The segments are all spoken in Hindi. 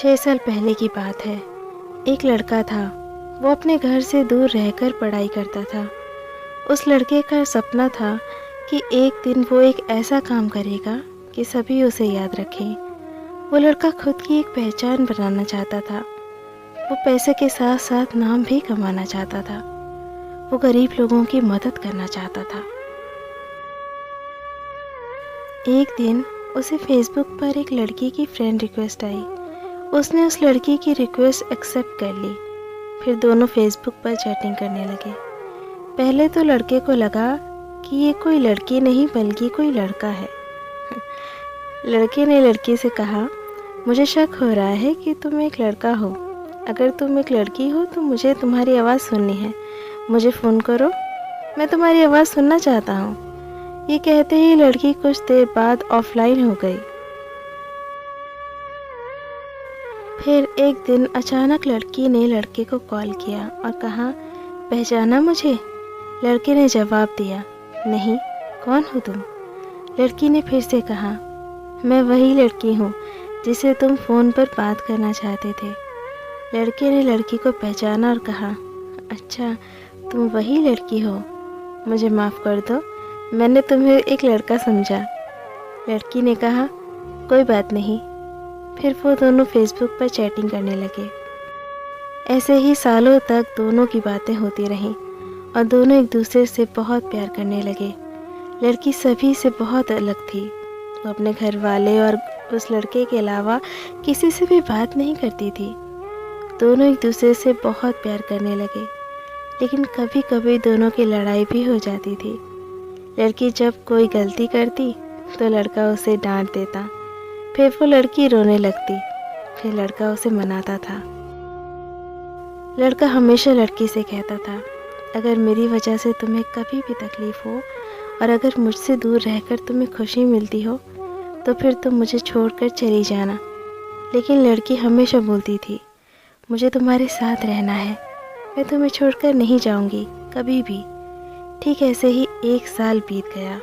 6 साल पहले की बात है। एक लड़का था। वो अपने घर से दूर रहकर पढ़ाई करता था। उस लड़के का सपना था कि एक दिन वो एक ऐसा काम करेगा कि सभी उसे याद रखें। वो लड़का खुद की एक पहचान बनाना चाहता था। वो पैसे के साथ साथ नाम भी कमाना चाहता था। वो गरीब लोगों की मदद करना चाहता था। एक दिन उसे फेसबुक पर एक लड़की की फ्रेंड रिक्वेस्ट आई। उसने उस लड़की की रिक्वेस्ट एक्सेप्ट कर ली। फिर दोनों फेसबुक पर चैटिंग करने लगे। पहले तो लड़के को लगा कि ये कोई लड़की नहीं बल्कि कोई लड़का है। लड़के ने लड़की से कहा, मुझे शक हो रहा है कि तुम एक लड़का हो। अगर तुम एक लड़की हो तो मुझे तुम्हारी आवाज़ सुननी है। मुझे फ़ोन करो, मैं तुम्हारी आवाज़ सुनना चाहता हूँ। ये कहते ही लड़की कुछ देर बाद ऑफलाइन हो गई। फिर एक दिन अचानक लड़की ने लड़के को कॉल किया और कहा, पहचाना मुझे? लड़के ने जवाब दिया, नहीं, कौन हो तुम? लड़की ने फिर से कहा, मैं वही लड़की हूँ जिसे तुम फ़ोन पर बात करना चाहते थे। लड़के ने लड़की को पहचाना और कहा, अच्छा, तुम वही लड़की हो। मुझे माफ़ कर दो, मैंने तुम्हें एक लड़का समझा। लड़की ने कहा, कोई बात नहीं। फिर वो दोनों फेसबुक पर चैटिंग करने लगे। ऐसे ही सालों तक दोनों की बातें होती रहीं और दोनों एक दूसरे से बहुत प्यार करने लगे। लड़की सभी से बहुत अलग थी। वो अपने घर वाले और उस लड़के के अलावा किसी से भी बात नहीं करती थी। दोनों एक दूसरे से बहुत प्यार करने लगे, लेकिन कभी कभी दोनों की लड़ाई भी हो जाती थी। लड़की जब कोई गलती करती तो लड़का उसे डांट देता। फिर वो लड़की रोने लगती। फिर लड़का उसे मनाता था। लड़का हमेशा लड़की से कहता था, अगर मेरी वजह से तुम्हें कभी भी तकलीफ़ हो और अगर मुझसे दूर रहकर तुम्हें खुशी मिलती हो तो फिर तुम मुझे छोड़कर चली जाना। लेकिन लड़की हमेशा बोलती थी, मुझे तुम्हारे साथ रहना है, मैं तुम्हें छोड़कर नहीं जाऊंगी कभी भी। ठीक ऐसे ही 1 साल बीत गया।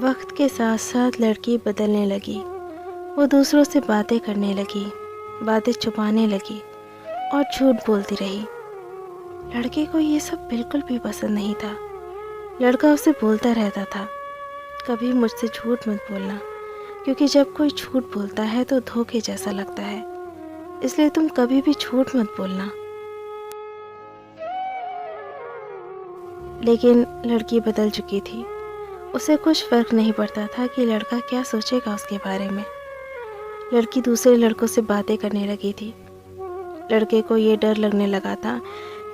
वक्त के साथ साथ लड़की बदलने लगी। वो दूसरों से बातें करने लगी, बातें छुपाने लगी और झूठ बोलती रही। लड़के को ये सब बिल्कुल भी पसंद नहीं था। लड़का उसे बोलता रहता था, कभी मुझसे झूठ मत बोलना, क्योंकि जब कोई झूठ बोलता है तो धोखे जैसा लगता है, इसलिए तुम कभी भी झूठ मत बोलना। लेकिन लड़की बदल चुकी थी। उसे कुछ फर्क नहीं पड़ता था कि लड़का क्या सोचेगा उसके बारे में। लड़की दूसरे लड़कों से बातें करने लगी थी। लड़के को ये डर लगने लगा था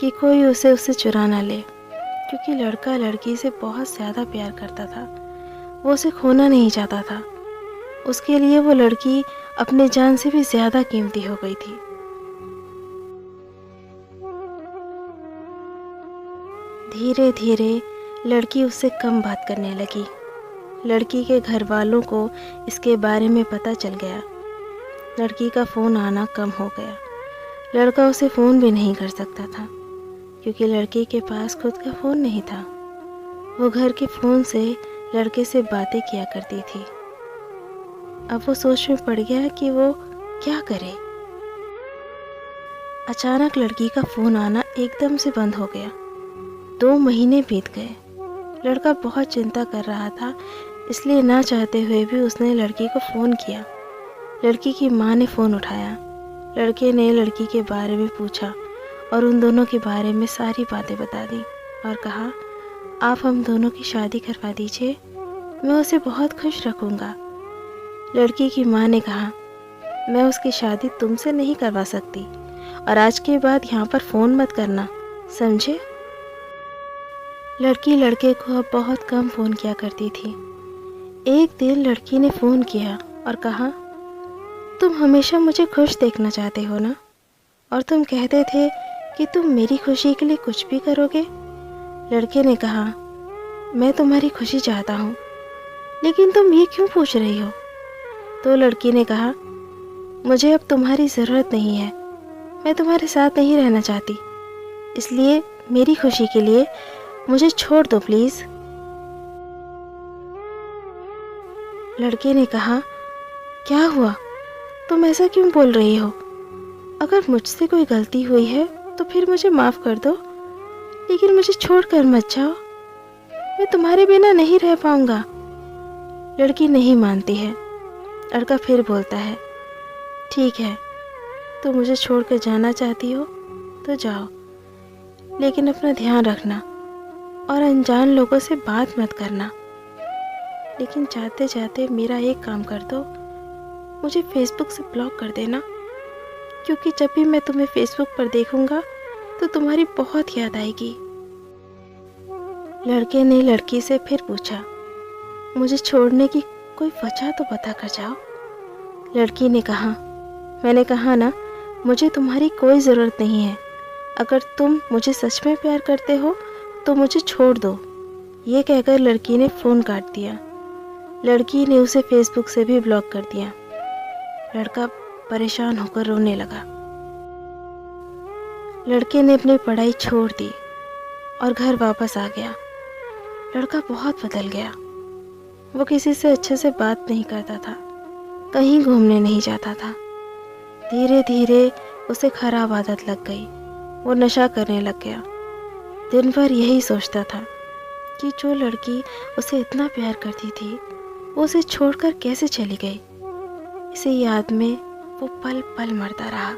कि कोई उसे चुरा ना ले, क्योंकि लड़का लड़की से बहुत ज़्यादा प्यार करता था। वो उसे खोना नहीं चाहता था। उसके लिए वो लड़की अपने जान से भी ज़्यादा कीमती हो गई थी। धीरे धीरे लड़की उससे कम बात करने लगी। लड़की के घर वालों को इसके बारे में पता चल गया। लड़की का फ़ोन आना कम हो गया। लड़का उसे फ़ोन भी नहीं कर सकता था, क्योंकि लड़की के पास खुद का फ़ोन नहीं था। वो घर के फ़ोन से लड़के से बातें किया करती थी। अब वो सोच में पड़ गया कि वो क्या करे। अचानक लड़की का फ़ोन आना एकदम से बंद हो गया। 2 महीने बीत गए। लड़का बहुत चिंता कर रहा था, इसलिए ना चाहते हुए भी उसने लड़की को फ़ोन किया। लड़की की माँ ने फ़ोन उठाया। लड़के ने लड़की के बारे में पूछा और उन दोनों के बारे में सारी बातें बता दी और कहा, आप हम दोनों की शादी करवा दीजिए, मैं उसे बहुत खुश रखूँगा। लड़की की माँ ने कहा, मैं उसकी शादी तुमसे नहीं करवा सकती और आज के बाद यहाँ पर फ़ोन मत करना, समझे? लड़की लड़के को अब बहुत कम फ़ोन किया करती थी। एक दिन लड़की ने फ़ोन किया और कहा, तुम हमेशा मुझे खुश देखना चाहते हो ना, और तुम कहते थे कि तुम मेरी खुशी के लिए कुछ भी करोगे। लड़के ने कहा, मैं तुम्हारी खुशी चाहता हूँ, लेकिन तुम ये क्यों पूछ रही हो? तो लड़की ने कहा, मुझे अब तुम्हारी ज़रूरत नहीं है, मैं तुम्हारे साथ नहीं रहना चाहती, इसलिए मेरी खुशी के लिए मुझे छोड़ दो प्लीज़। लड़के ने कहा, क्या हुआ? तुम ऐसा क्यों बोल रही हो? अगर मुझसे कोई गलती हुई है तो फिर मुझे माफ़ कर दो, लेकिन मुझे छोड़कर मत जाओ। मैं तुम्हारे बिना नहीं रह पाऊंगा। लड़की नहीं मानती है। लड़का फिर बोलता है, ठीक है, तुम मुझे छोड़कर जाना चाहती हो तो जाओ, लेकिन अपना ध्यान रखना और अनजान लोगों से बात मत करना। लेकिन जाते जाते मेरा एक काम कर दो, मुझे फेसबुक से ब्लॉक कर देना, क्योंकि जब भी मैं तुम्हें फेसबुक पर देखूंगा तो तुम्हारी बहुत याद आएगी। लड़के ने लड़की से फिर पूछा, मुझे छोड़ने की कोई वजह तो बता कर जाओ। लड़की ने कहा, मैंने कहा ना, मुझे तुम्हारी कोई ज़रूरत नहीं है। अगर तुम मुझे सच में प्यार करते हो तो मुझे छोड़ दो। ये कहकर लड़की ने फ़ोन काट दिया। लड़की ने उसे फेसबुक से भी ब्लॉक कर दिया। लड़का परेशान होकर रोने लगा। लड़के ने अपनी पढ़ाई छोड़ दी और घर वापस आ गया। लड़का बहुत बदल गया। वो किसी से अच्छे से बात नहीं करता था, कहीं घूमने नहीं जाता था। धीरे धीरे उसे खराब आदत लग गई। वो नशा करने लग गया। दिन भर यही सोचता था कि जो लड़की उसे इतना प्यार करती थी वो उसे छोड़कर कैसे चली गई। इसी याद में वो पल पल मरता रहा।